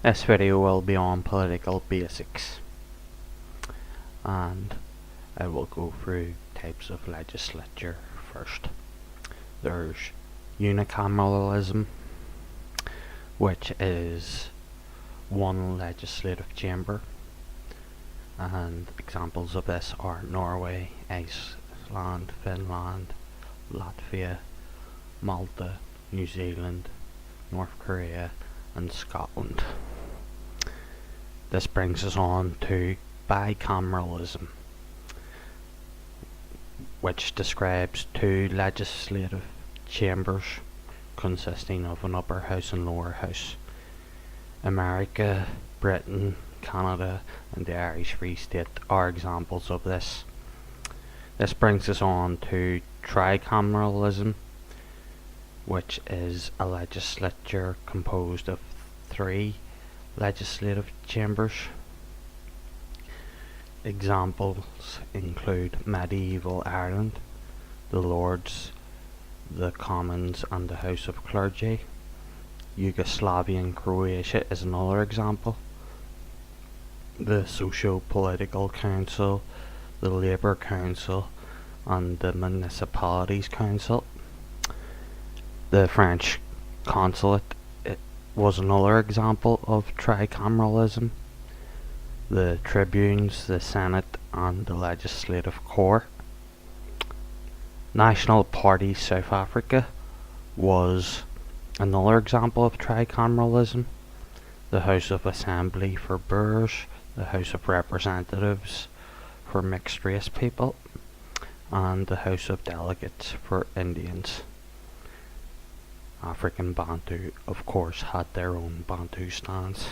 This video will be on political basics, and I will go through types of legislature first. There's unicameralism, which is one legislative chamber, and examples of this are Norway, Iceland, Finland, Latvia, Malta, New Zealand, North Korea, and Scotland. This brings us on to bicameralism, which describes two legislative chambers consisting of an upper house and lower house. America, Britain, Canada, and the Irish Free State are examples of this. This brings us on to tricameralism, which is a legislature composed of three legislative chambers. Examples include medieval Ireland, the Lords, the Commons, and the House of Clergy. Yugoslavian Croatia is another example. The Socio-Political Council, the Labour Council, and the Municipalities Council. The French Consulate was another example of tricameralism. The tribunes, the Senate, and the Legislative Corps. National Party South Africa was another example of tricameralism. The House of Assembly for Boers, the House of Representatives for mixed race people, and the House of Delegates for Indians. African Bantu, of course, had their own Bantustans.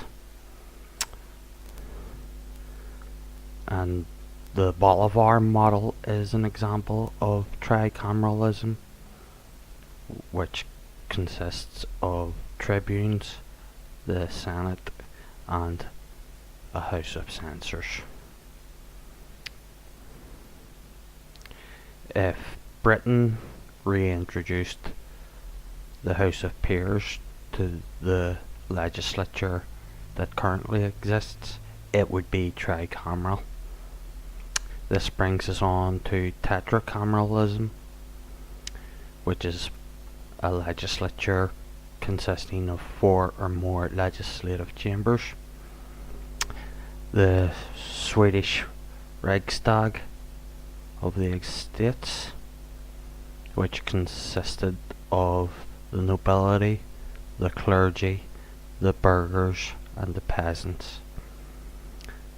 And the Bolivar model is an example of tricameralism, which consists of tribunes, the Senate, and a House of Censors. If Britain reintroduced the House of Peers to the legislature that currently exists, it would be tricameral. This brings us on to tetracameralism, which is a legislature consisting of four or more legislative chambers. The Swedish Riksdag of the States, which consisted of the nobility, the clergy, the burghers, and the peasants.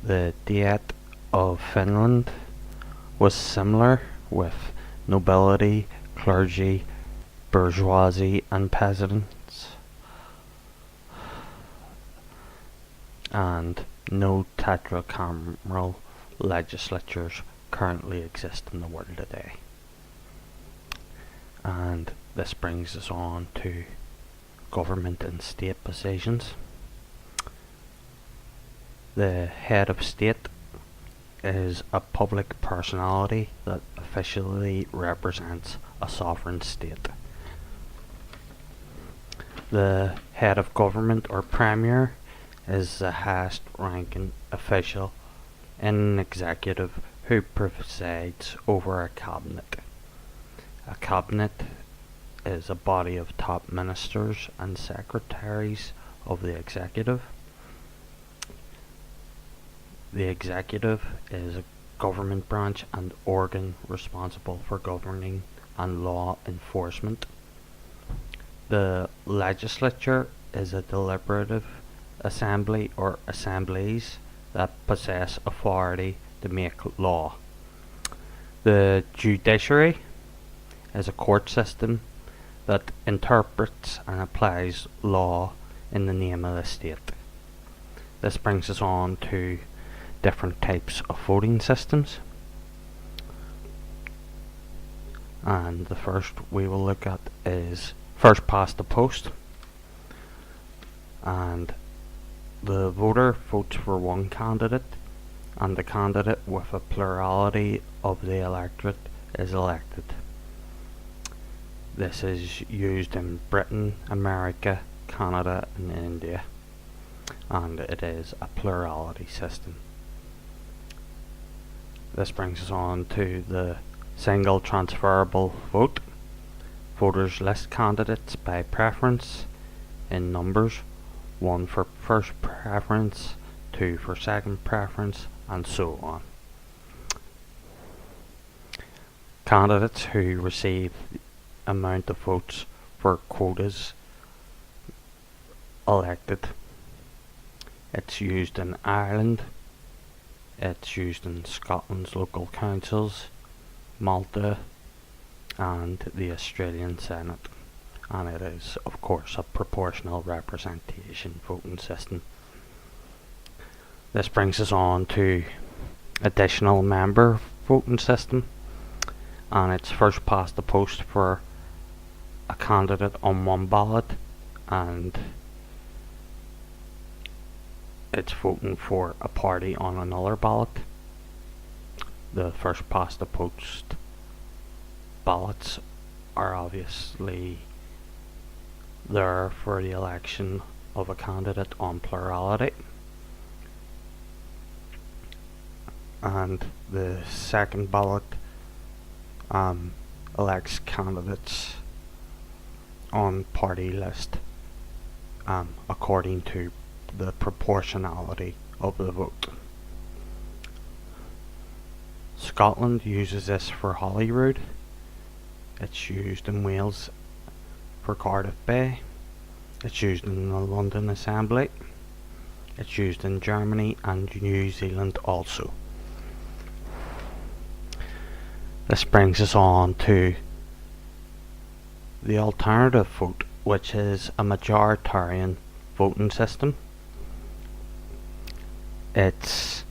The Diet of Finland was similar, with nobility, clergy, bourgeoisie, and peasants, and no tetracameral legislatures currently exist in the world today. And this brings us on to government and state positions. The head of state is a public personality that officially represents a sovereign state. The head of government, or premier, is the highest ranking official in an executive who presides over a cabinet. A cabinet is a body of top ministers and secretaries of the executive. The executive is a government branch and organ responsible for governing and law enforcement. The legislature is a deliberative assembly or assemblies that possess authority to make law. The judiciary is a court system that interprets and applies law in the name of the state. This brings us on to different types of voting systems. And the first we will look at is first past the post. And the voter votes for one candidate, and the candidate with a plurality of the electorate is elected. This is used in Britain, America, Canada, and India. and it is a plurality system. This brings us on to the single transferable vote. Voters list candidates by preference in numbers: 1 for first preference, 2 for second preference, and so on. Candidates who receive the amount of votes for quotas elected. It's used in Ireland, it's used in Scotland's local councils, Malta, and the Australian Senate, and it is of course a proportional representation voting system. This brings us on to additional member voting system, and it's first past the post for a candidate on one ballot, and it's voting for a party on another ballot. The first past the post ballots are obviously there for the election of a candidate on plurality, and the second ballot elects candidates on party list according to the proportionality of the vote. Scotland uses this for Holyrood. It's used in Wales for Cardiff Bay. It's used in the London Assembly. It's used in Germany and New Zealand also. This brings us on to the alternative vote, which is a majoritarian voting system. It's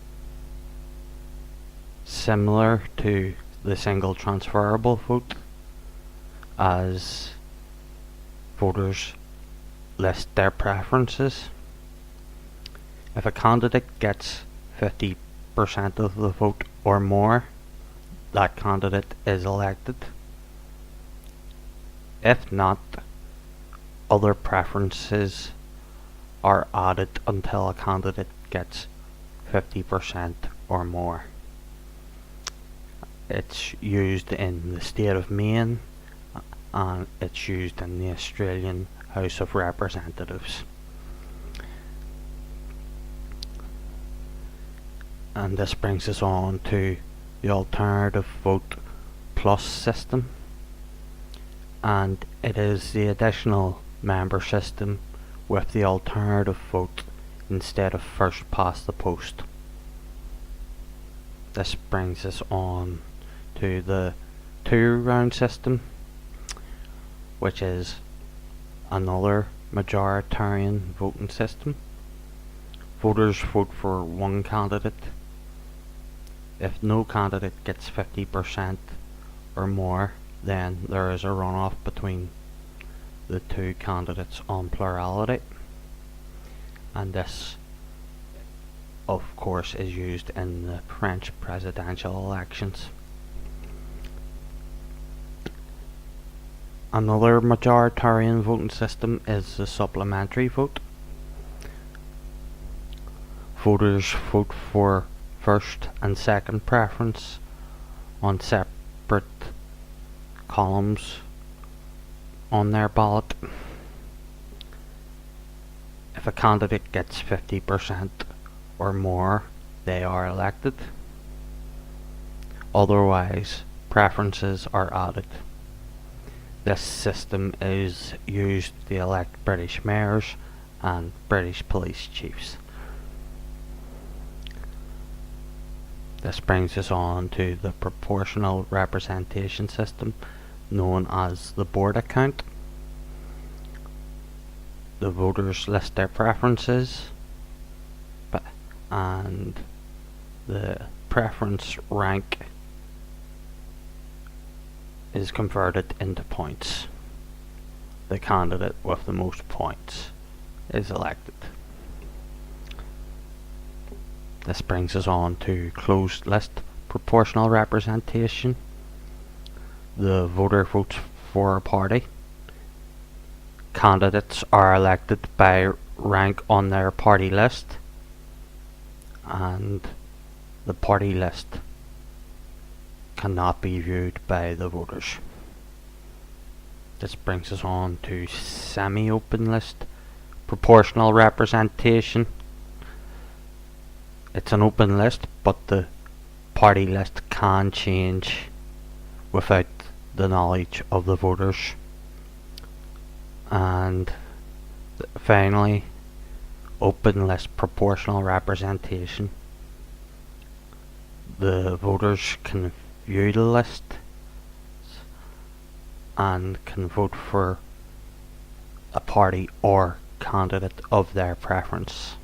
similar to the single transferable vote, as voters list their preferences. If a candidate gets 50% of the vote or more, that candidate is elected. If not, other preferences are added until a candidate gets 50% or more. It's used in the state of Maine, and it's used in the Australian House of Representatives. And this brings us on to the alternative vote plus system, and it is the additional member system with the alternative vote instead of first past the post. This brings us on to the 2-round system, which is another majoritarian voting system. Voters vote for one candidate. If no candidate gets 50% or more, then there is a runoff between the two candidates on plurality, and this of course is used in the French presidential elections. Another majoritarian voting system is the supplementary vote. Voters vote for first and second preference on separate columns on their ballot. If a candidate gets 50% or more, they are elected. Otherwise, preferences are added. This system is used to elect British mayors and British police chiefs. This brings us on to the proportional representation system, known as the board account. The voters list their preferences, and the preference rank is converted into points. The candidate with the most points is elected. This brings us on to closed list proportional representation. The voter votes for a party. Candidates are elected by rank on their party list, and the party list cannot be viewed by the voters. This brings us on to semi-open list proportional representation. It's an open list, but the party list can change without the knowledge of the voters. And finally, open list proportional representation. The voters can view the list and can vote for a party or candidate of their preference.